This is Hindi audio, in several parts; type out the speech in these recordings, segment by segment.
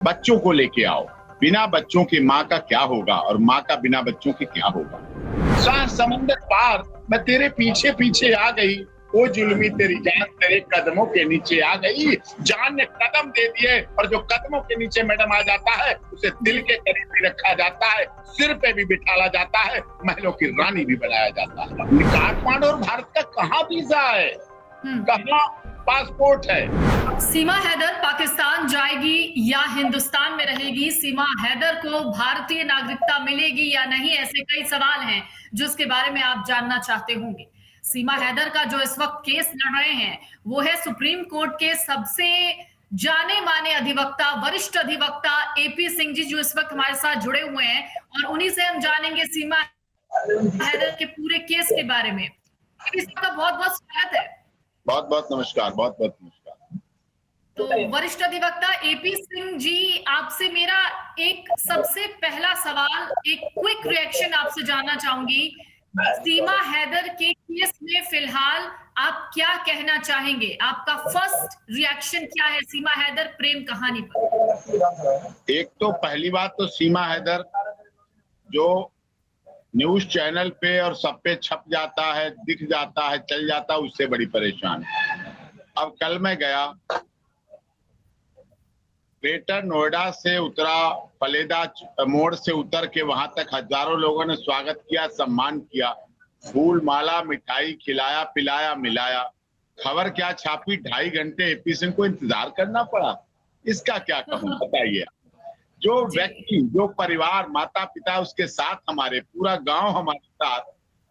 बच्चों को लेके आओ। बिना बच्चों की माँ का क्या होगा और माँ का बिना बच्चों के क्या होगा। सात समंदर पार मैं तेरे पीछे पीछे आ गई, वो जुल्मी तेरी जान तेरे कदमों के नीचे आ गई। जान ने कदम दे दिए और जो कदमों के नीचे मैडम आ जाता है उसे दिल के करीब भी रखा जाता है, सिर पे भी बिठाला जाता है, महलों की रानी भी बनाया जाता है। काठमांडू और भारत का कहाँ वीजा है, कहाँ पासपोर्ट है। सीमा हैदर पाकिस्तान जाएगी या हिंदुस्तान में रहेगी? सीमा हैदर को भारतीय नागरिकता मिलेगी या नहीं? ऐसे कई सवाल हैं जो इसके बारे में आप जानना चाहते होंगे। सीमा हैदर का जो इस वक्त केस लड़ रहे हैं वो है सुप्रीम कोर्ट के सबसे जाने माने अधिवक्ता, वरिष्ठ अधिवक्ता एपी सिंह जी, जो इस वक्त हमारे साथ जुड़े हुए हैं और उन्हीं से हम जानेंगे सीमा हैदर के पूरे केस के बारे में। इसका बहुत बहुत स्वागत है। बहुत बहुत नमस्कार, बहुत बहुत नमस्कार। तो वरिष्ठ अधिवक्ता एपी सिंह जी, आपसे मेरा एक सबसे पहला सवाल, एक क्विक रिएक्शन आपसे जानना चाहूंगी। सीमा हैदर के केस में फिलहाल आप क्या कहना चाहेंगे? आपका फर्स्ट रिएक्शन क्या है सीमा हैदर प्रेम कहानी पर? एक तो पहली बात तो सीमा हैदर जो न्यूज चैनल पे और सब पे छप जाता है, दिख जाता है, चल जाता है, उससे बड़ी परेशान है। अब कल मैं गया, ग्रेटर नोएडा से उतरा, फलेदा मोड़ से उतर के वहां तक हजारों लोगों ने स्वागत किया, सम्मान किया, फूल माला मिठाई खिलाया पिलाया मिलाया। खबर क्या छापी, 2.5 घंटे एपी सिंह को इंतजार करना पड़ा। इसका क्या कहूं बताइए। जो व्यक्ति, जो परिवार, माता पिता उसके साथ, हमारे पूरा गांव हमारे साथ,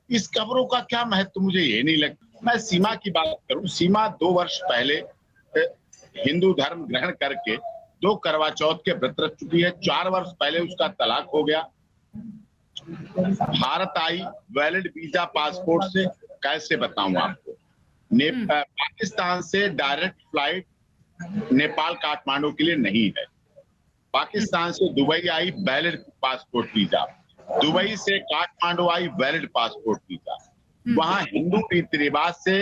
इस खबरों का क्या महत्व मुझे ये नहीं लगता। मैं सीमा की बात करूं, सीमा 2 वर्ष पहले हिंदू धर्म ग्रहण करके 2 करवा चौथ के व्रत रख चुकी है। 4 वर्ष पहले उसका तलाक हो गया। भारत आई वैलिड वीजा पासपोर्ट से, कैसे बताऊं आपको। पाकिस्तान से डायरेक्ट फ्लाइट नेपाल काठमांडू के लिए नहीं है। पाकिस्तान से दुबई आई वैलिड पासपोर्ट वीजा, दुबई से काठमांडू आई वैलिड पासपोर्ट वीजा। वहां हिंदू रीति रिवाज से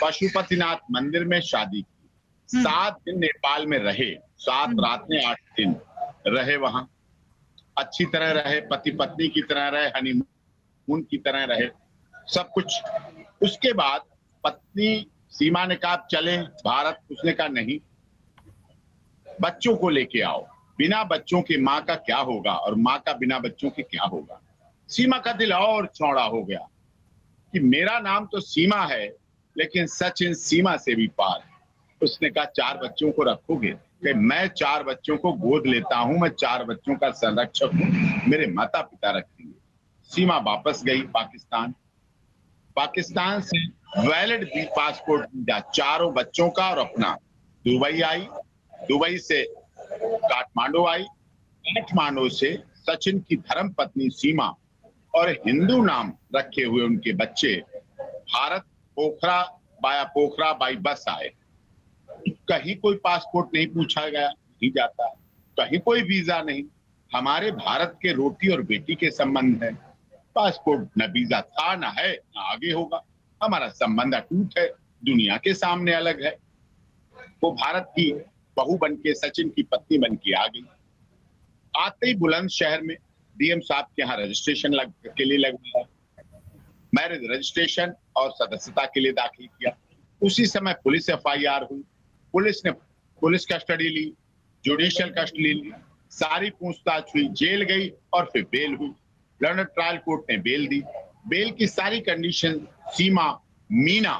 पशुपतिनाथ मंदिर में शादी की। 7 दिन नेपाल में रहे, 7 रातें 8 दिन रहे वहां। अच्छी तरह रहे, पति पत्नी की तरह रहे, हनीमून की तरह रहे, सब कुछ। उसके बाद पत्नी सीमा ने कहा चले भारत, उसने कहा नहीं, बच्चों को लेके आओ। बिना बच्चों की माँ का क्या होगा और माँ का बिना बच्चों के क्या होगा। सीमा का दिल और चौड़ा हो गया कि मेरा नाम तो सीमा है लेकिन सचिन सीमा से भी पार है। उसने कहा 4 बच्चों को रखोगे? कि मैं 4 बच्चों को गोद लेता हूं, मैं 4 बच्चों का संरक्षक हूं, मेरे माता पिता रखेंगे। सीमा वापस गई पाकिस्तान। पाकिस्तान से वैलिड पासपोर्ट वीजा, 4 बच्चों का और अपना। दुबई आई, दुबई से काठमांडू आई, काठमांडू से सचिन की धर्म पत्नी सीमा और हिंदू नाम रखे हुए उनके बच्चे भारत पोखरा बाई बस आए। कहीं कोई पासपोर्ट नहीं पूछा गया, नहीं जाता, कहीं कोई वीजा नहीं। हमारे भारत के रोटी और बेटी के संबंध है, पासपोर्ट न वीजा था, न है, न आगे होगा। हमारा संबंध अटूट है, दुनिया के सामने अलग है। वो भारत की बहू बन के, सचिन की पत्नी बन के आ गई। आते ही बुलंदशहर में डीएम साहब के यहाँ रजिस्ट्रेशन के लिए लगवाया, मैरिज रजिस्ट्रेशन और सदस्यता के लिए दाखिल किया। उसी समय पुलिस एफआईआर हुई, पुलिस ने पुलिस कस्टडी ली, जुडिशियल कस्टडी ली, सारी पूछताछ हुई, जेल गई और फिर बेल हुई। लंदन ट्रायल कोर्ट ने बेल दी। बेल की सारी कंडीशन सीमा मीना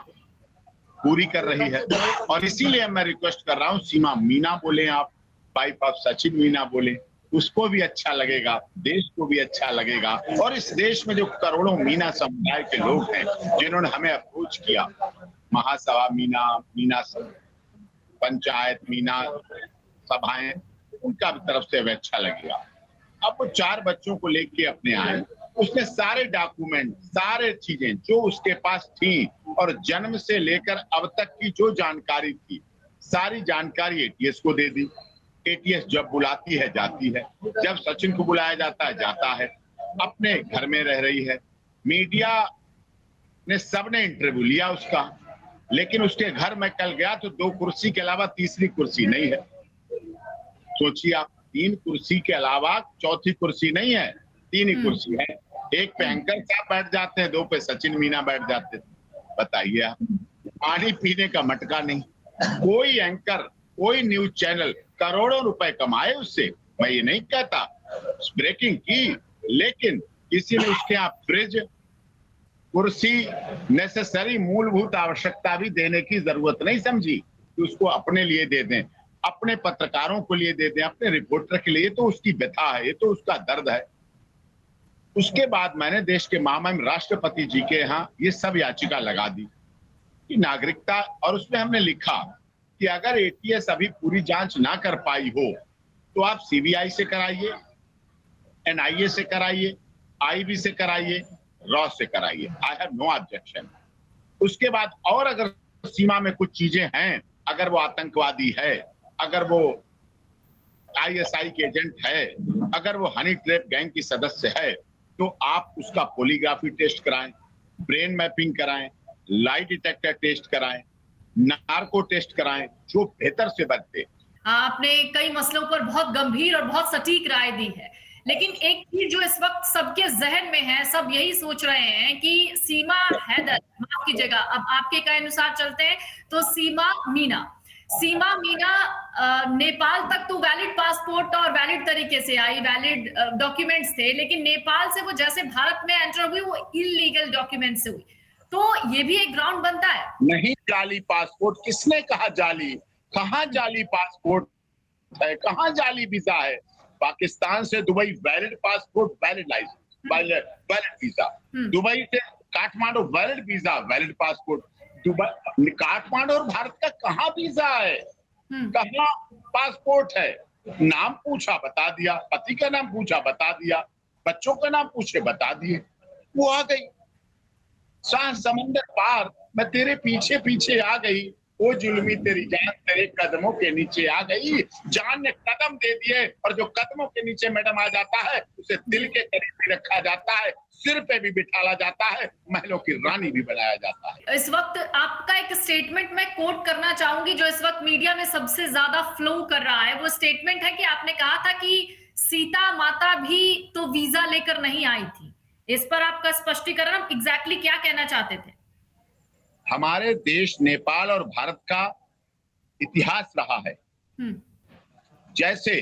पूरी कर रही है और इसीलिए मैं रिक्वेस्ट कर रहा हूं सीमा मीना बोले, आप वाइफ ऑफ सचिन मीना बोले, उसको भी अच्छा लगेगा, देश को भी अच्छा लगेगा। और इस देश में जो करोड़ों मीना समुदाय के लोग हैं जिन्होंने हमें अप्रोच किया, महासभा मीना, मीना पंचायत मीना सभाएं, उनका भी तरफ से भी अच्छा लगेगा। अब वो 4 बच्चों को लेके अपने आए, उसने सारे डॉक्यूमेंट, सारे चीजें जो उसके पास थी और जन्म से लेकर अब तक की जो जानकारी थी, सारी जानकारी एटीएस को दे दी। एटीएस जब बुलाती है जाती है, जब सचिन को बुलाया जाता है जाता है, अपने घर में रह रही है। मीडिया ने सबने इंटरव्यू लिया उसका, लेकिन उसके घर में कल गया तो 2 कुर्सी के अलावा तीसरी कुर्सी नहीं है। सोचिए आप, 3 कुर्सी के अलावा चौथी कुर्सी नहीं है, 3 ही कुर्सी है। एक पे एंकर साहब बैठ जाते हैं, 2 पे सचिन मीना बैठ जाते हैं। बताइए आप, पानी पीने का मटका नहीं। कोई एंकर, कोई न्यूज चैनल करोड़ों रुपए कमाए उससे, मैं ये नहीं कहता, ब्रेकिंग की, लेकिन किसी ने उसके यहाँ फ्रिज, कुर्सी, नेसेसरी मूलभूत आवश्यकता भी देने की जरूरत नहीं समझी कि उसको अपने लिए दे दें, अपने पत्रकारों को लिए दे दें, अपने रिपोर्टर के लिए। तो उसकी व्यथा है, ये तो उसका दर्द है। उसके बाद मैंने देश के महामहिम राष्ट्रपति जी के यहाँ ये सब याचिका लगा दी कि नागरिकता, और उसमें हमने लिखा कि अगर एटीएस अभी पूरी जांच ना कर पाई हो तो आप सीबीआई से कराइए, एनआईए से कराइए, आईबी से कराइए, रॉ से कराइए। I have no objection. उसके बाद और अगर सीमा में कुछ चीजें हैं, अगर वो आतंकवादी है, अगर वो आईएसआई के एजेंट है, अगर वो हनी ट्रैप गैंग की सदस्य है, तो आप उसका पॉलीग्राफी टेस्ट कराएं, ब्रेन मैपिंग कराएं, लाई डिटेक्टर टेस्ट कराएं, नार्को टेस्ट कराएं, जो बेहतर से बचते। आपने कई मसलों पर बहुत गंभीर और बहुत सटीक राय दी है, लेकिन एक चीज जो इस वक्त सबके जहन में है, सब यही सोच रहे हैं कि सीमा हैदर, माफ कीजिएगा, अब आपके कहे अनुसार चलते हैं, तो सीमा मीना नेपाल तक तो वैलिड पासपोर्ट और वैलिड तरीके से आई, वैलिड डॉक्यूमेंट्स थे, लेकिन नेपाल से वो जैसे भारत में एंटर हुई वो इलीगल डॉक्यूमेंट से हुई। तो ये भी एक ग्राउंड बनता है। नहीं, जाली पासपोर्ट किसने कहा जाली? कहां जाली पासपोर्ट है, कहां जाली वीजा है? पाकिस्तान से Dubai valid passport, valid licence, valid visa. Dubai से Kathmandu valid visa, valid passport. Dubai, Kathmandu और भारत का कहां वीजा है, कहां पासपोर्ट है? नाम पूछा बता दिया, पति का नाम पूछा बता दिया, बच्चों का नाम पूछे बता दिए, वो आ गई। समंदर पार मैं तेरे पीछे पीछे आ गई, वो जुल्मी तेरी जान तेरे कदमों के नीचे आ गई। जान ने कदम दे दिए, और जो कदमों के नीचे मैडम आ जाता है उसे दिल के करीब भी रखा जाता है, सिर पे भी बिठाला जाता है, महलों की रानी भी बनाया जाता है। इस वक्त आपका एक स्टेटमेंट मैं कोट करना चाहूंगी जो इस वक्त मीडिया में सबसे ज्यादा फ्लो कर रहा है। वो स्टेटमेंट है कि आपने कहा था कि सीता माता भी तो वीजा लेकर नहीं आई थी। इस पर आपका स्पष्टीकरण, एग्जैक्टली क्या कहना चाहते थे? हमारे देश नेपाल और भारत का इतिहास रहा है। जैसे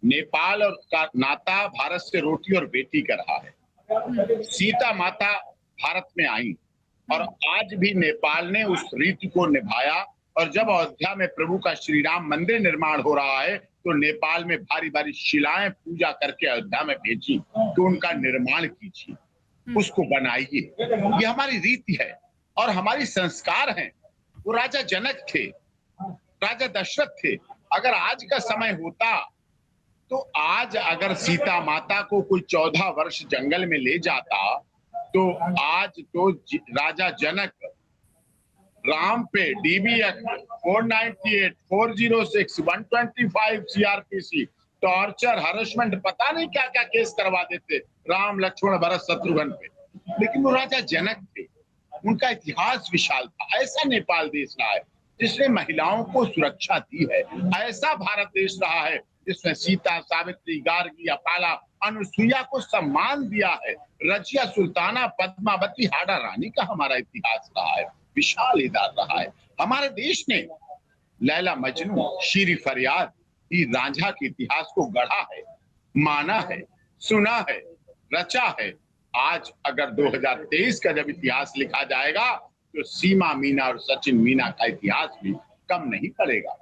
नेपाल और का नाता भारत से रोटी और बेटी का रहा है, सीता माता भारत में आई, और आज भी नेपाल ने उस रीति को निभाया। और जब अयोध्या में प्रभु का श्री राम मंदिर निर्माण हो रहा है, तो नेपाल में भारी भारी शिलाएं पूजा करके अयोध्या में भेजी, तो उनका निर्माण कीजिए, उसको बनाइए। ये हमारी रीति है और हमारी संस्कार हैं। वो राजा जनक थे, राजा दशरथ थे। अगर आज का समय होता तो आज अगर सीता माता को कोई 14 वर्ष जंगल में ले जाता, तो आज तो राजा जनक राम पे dB act 498, 406, 125 CrPC, torture, harassment, पता नहीं क्या क्या केस करवा देते राम लक्ष्मण भरत शत्रुघ्न पे। लेकिन वो राजा जनक थे, उनका इतिहास विशाल था। ऐसा नेपाल देश रहा है जिसने महिलाओं को सुरक्षा दी है। ऐसा भारत देश रहा है जिसमें सीता, सावित्री, गार्गी, अपाला, अनुसुईया को सम्मान दिया है। रजिया, सुल्ताना, पद्मावती, हाड़ा रानी का हमारा इतिहास रहा है, विशाल इतिहास रहा है। हमारे देश ने लैला मजनू, शीरी फरियाद, हीर रांझा के इतिहास को गढ़ा है, माना है, सुना है, रचा है। आज अगर 2023 का जब इतिहास लिखा जाएगा तो सीमा मीना और सचिन मीना का इतिहास भी कम नहीं पड़ेगा।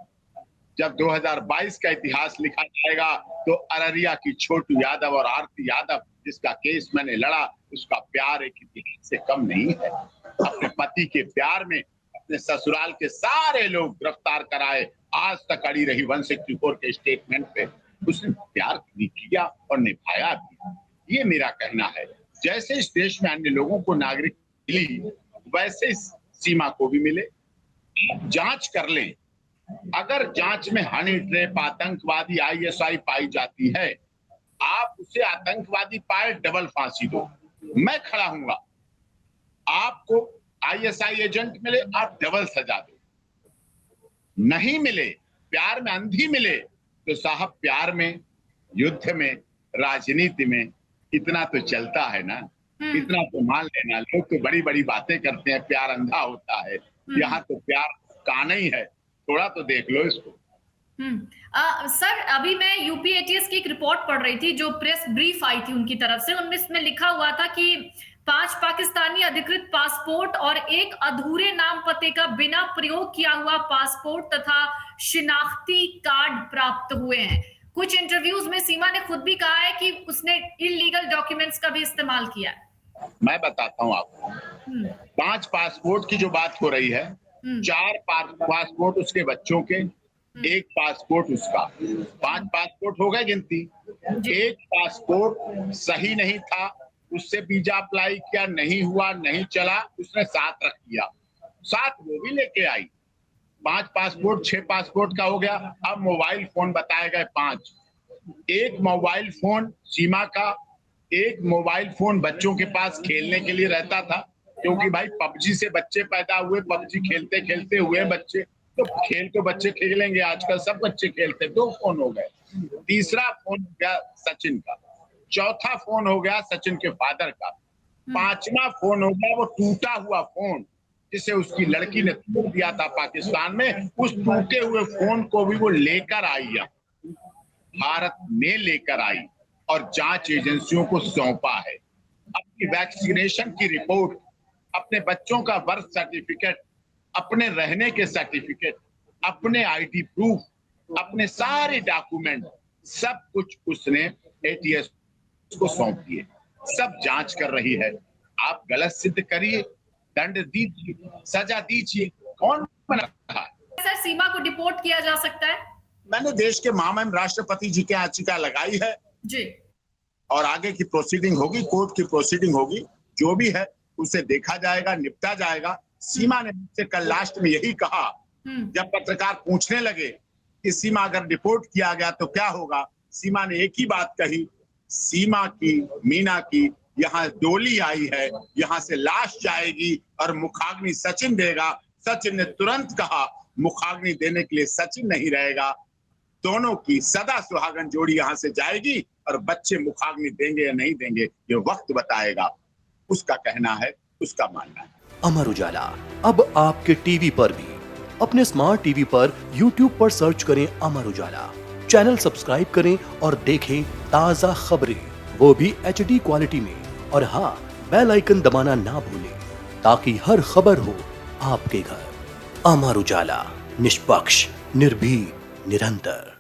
जब 2022 का इतिहास लिखा जाएगा तो अररिया की छोटू यादव और आरती यादव, जिसका केस मैंने लड़ा, उसका प्यार एक इतिहास से कम नहीं है। अपने पति के प्यार में अपने ससुराल के सारे लोग गिरफ्तार कराए, आज तक अड़ी रही 164 के स्टेटमेंट पे। उसने प्यार भी किया और निभाया भी। ये मेरा कहना है। जैसे इस देश में अन्य लोगों को नागरिक मिली, वैसे इस सीमा को भी मिले। जांच कर लें, अगर जांच में हनी ट्रैप, आतंकवादी, आईएसआई पाई जाती है, आप उसे आतंकवादी पाए, डबल फांसी दो, मैं खड़ा हूंगा। आपको आईएसआई एजेंट मिले, आप डबल सजा दो। नहीं मिले, प्यार में अंधी मिले, तो साहब प्यार में, युद्ध में, राजनीति में इतना तो चलता है ना, इतना तो मान लेना। लोग तो बड़ी बड़ी बातें करते हैं, प्यार अंधा होता है, यहाँ तो प्यार काना ही है, थोड़ा तो देख लो इसको। सर अभी मैं यूपी एटीएस की एक रिपोर्ट पढ़ रही थी जो प्रेस ब्रीफ आई थी उनकी तरफ से, उनमें इसमें लिखा हुआ था कि 5 पाकिस्तानी अधिकृत पासपोर्ट और एक अधूरे नाम पते का बिना प्रयोग किया हुआ पासपोर्ट तथा शिनाख्ती कार्ड प्राप्त हुए हैं। कुछ इंटरव्यूज में सीमा ने खुद भी कहा है कि उसने इलीगल डॉक्यूमेंट्स का भी इस्तेमाल किया है। मैं बताता हूँ आपको, 5 पासपोर्ट की जो बात हो रही है, 4 पासपोर्ट उसके बच्चों के, 1 पासपोर्ट उसका, 5 पासपोर्ट हो गए गिनती। 1 पासपोर्ट सही नहीं था, उससे वीजा अप्लाई किया, नहीं हुआ, नहीं चला, उसने 7 रख दिया, 7 वो भी लेके आई। 5 पासपोर्ट 6 पासपोर्ट का हो गया। अब मोबाइल फोन बताए गए 5, 1 मोबाइल फोन सीमा का, 1 मोबाइल फोन बच्चों के पास खेलने के लिए रहता था, क्योंकि भाई पबजी से बच्चे पैदा हुए, पबजी खेलते खेलते हुए बच्चे, तो खेल तो बच्चे खेलेंगे, आजकल सब बच्चे खेलते। 2 फोन हो गए। तीसरा फोन हो गया सचिन का, चौथा फोन हो गया सचिन के फादर का, 5वां फोन हो गया वो टूटा हुआ फोन जिसे उसकी लड़की ने तोड़ दिया था पाकिस्तान में। उस टूटे हुए फोन को भी वो लेकर आई, भारत में लेकर आई और जांच एजेंसियों को सौंपा है। अपनी वैक्सीनेशन की रिपोर्ट, अपने बच्चों का बर्थ सर्टिफिकेट, अपने रहने के सर्टिफिकेट, अपने आईडी प्रूफ, अपने सारे डॉक्यूमेंट, सब कुछ उसने एटीएस को सौंप दिए। सब जांच कर रही है। आप गलत सिद्ध करिए, दंड दीजिए, सजा दीजिए, कौन बना रहा है? सर सीमा को डिपोर्ट किया जा सकता है? मैंने देश के महामहिम राष्ट्रपति जी के याचिका लगाई है जी, और आगे की प्रोसीडिंग होगी, कोर्ट की प्रोसीडिंग होगी, जो भी है उसे देखा जाएगा, निपटा जाएगा। सीमा ने मुझसे कल लास्ट में यही कहा, जब पत्रकार पूछने लगे कि सीमा अगर डिपोर्ट किया गया तो क्या होगा, सीमा ने एक ही बात कही, सीमा की, मीना की यहाँ डोली आई है, यहाँ से लाश जाएगी और मुखाग्नि सचिन देगा। सचिन ने तुरंत कहा मुखाग्नि देने के लिए सचिन नहीं रहेगा, दोनों की सदा सुहागन जोड़ी यहाँ से जाएगी और बच्चे मुखाग्नि देंगे या नहीं देंगे ये वक्त बताएगा। उसका कहना है, उसका मानना है। अमर उजाला अब आपके टीवी पर भी। अपने स्मार्ट टीवी पर YouTube पर सर्च करें अमर उजाला, चैनल सब्सक्राइब करें और देखें ताजा खबरें, वो भी HD क्वालिटी में। और हाँ, बेल आइकन दबाना ना भूलें ताकि हर खबर हो आपके घर। अमर उजाला, निष्पक्ष, निर्भीक, निरंतर।